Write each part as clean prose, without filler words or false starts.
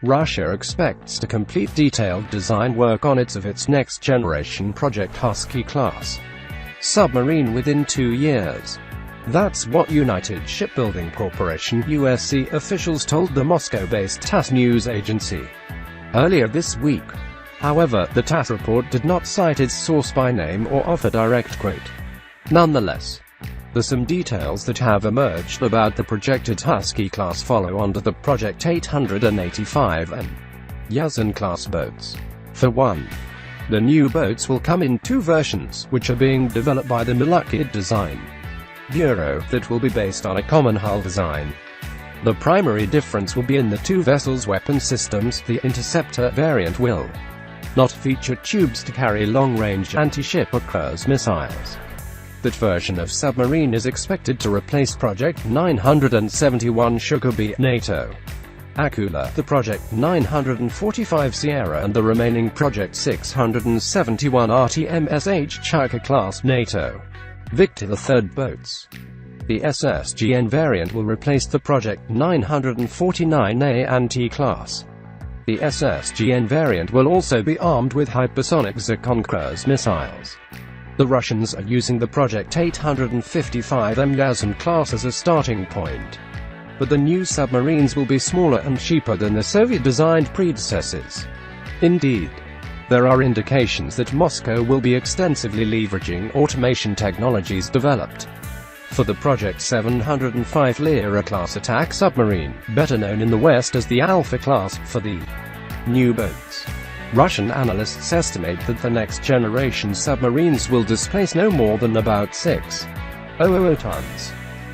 Russia expects to complete detailed design work on its next-generation Project Husky-class submarine within 2 years. That's what United Shipbuilding Corporation (USC) officials told the Moscow-based TASS news agency earlier this week. However, the TASS report did not cite its source by name or offer direct quote. Nonetheless, there's some details that have emerged about the projected Husky-class follow-on to the Project 885 and Yazan-class boats. For one, the new boats will come in 2 versions, which are being developed by the Milukid Design Bureau, that will be based on a common hull design. The primary difference will be in the 2 vessels' weapon systems. The Interceptor variant will not feature tubes to carry long-range anti-ship or cruise missiles. That version of submarine is expected to replace Project 971 Sugarby NATO Akula, the Project 945 Sierra and the remaining Project 671 RTMSH Chukka-class NATO Victor III boats. The SSGN variant will replace the Project 949A Anti-class. The SSGN variant will also be armed with hypersonic Zircon cruise missiles. The Russians are using the Project 855M Yazan class as a starting point. But the new submarines will be smaller and cheaper than the Soviet-designed predecessors. Indeed, there are indications that Moscow will be extensively leveraging automation technologies developed for the Project 705 Lyra-class attack submarine, better known in the West as the Alpha class, for the new boats. Russian analysts estimate that the next-generation submarines will displace no more than about 6,000 tons,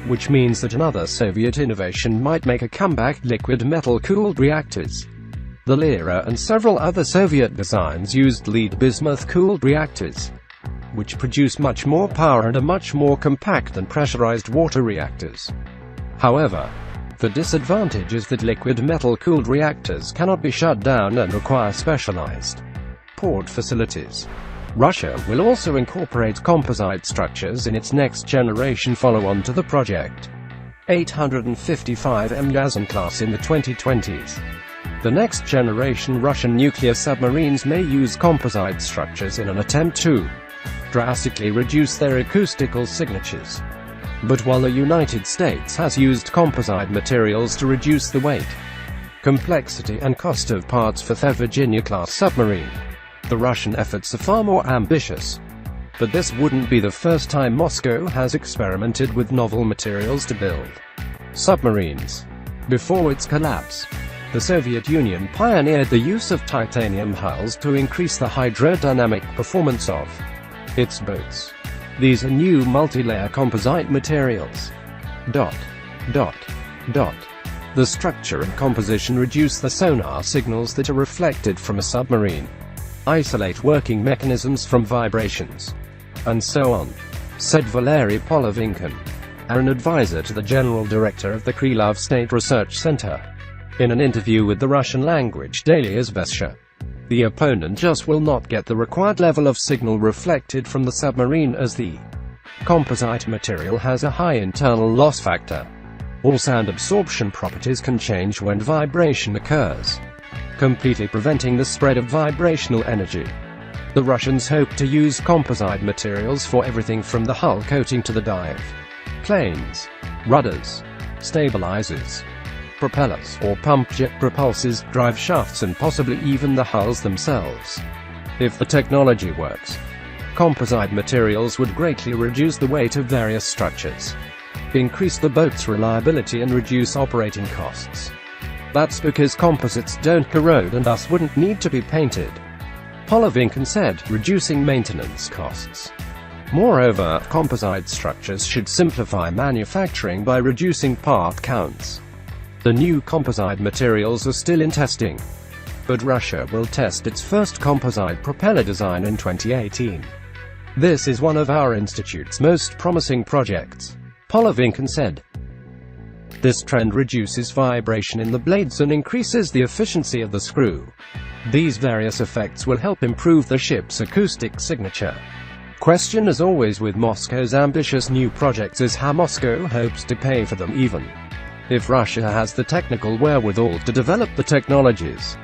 which means that another Soviet innovation might make a comeback: liquid metal-cooled reactors. The Lyra and several other Soviet designs used lead bismuth-cooled reactors, which produce much more power and are much more compact than pressurized water reactors. However, the disadvantage is that liquid metal-cooled reactors cannot be shut down and require specialized port facilities. Russia will also incorporate composite structures in its next-generation follow-on to the Project 855M Yazan class in the 2020s. The next-generation Russian nuclear submarines may use composite structures in an attempt to drastically reduce their acoustical signatures. But while the United States has used composite materials to reduce the weight, complexity and cost of parts for the Virginia-class submarine, the Russian efforts are far more ambitious. But this wouldn't be the first time Moscow has experimented with novel materials to build submarines. Before its collapse, the Soviet Union pioneered the use of titanium hulls to increase the hydrodynamic performance of its boats. These are new multi-layer composite materials. The structure and composition reduce the sonar signals that are reflected from a submarine, isolate working mechanisms from vibrations, and so on, said Valery Polovinkin, an advisor to the general director of the Krylov State Research Center, in an interview with the Russian-language daily Izvestia. The opponent just will not get the required level of signal reflected from the submarine, as the composite material has a high internal loss factor. All sound absorption properties can change when vibration occurs, completely preventing the spread of vibrational energy. The Russians hope to use composite materials for everything from the hull coating to the dive planes, rudders, stabilizers, propellers or pump jet propulsors, drive shafts and possibly even the hulls themselves. If the technology works, composite materials would greatly reduce the weight of various structures, increase the boat's reliability and reduce operating costs. That's because composites don't corrode and thus wouldn't need to be painted, Polovinkin said, reducing maintenance costs. Moreover, composite structures should simplify manufacturing by reducing part counts. The new composite materials are still in testing, but Russia will test its first composite propeller design in 2018. This is one of our institute's most promising projects, Polovinkin said. This trend reduces vibration in the blades and increases the efficiency of the screw. These various effects will help improve the ship's acoustic signature. Question, as always with Moscow's ambitious new projects, is how Moscow hopes to pay for them, even If Russia has the technical wherewithal to develop the technologies,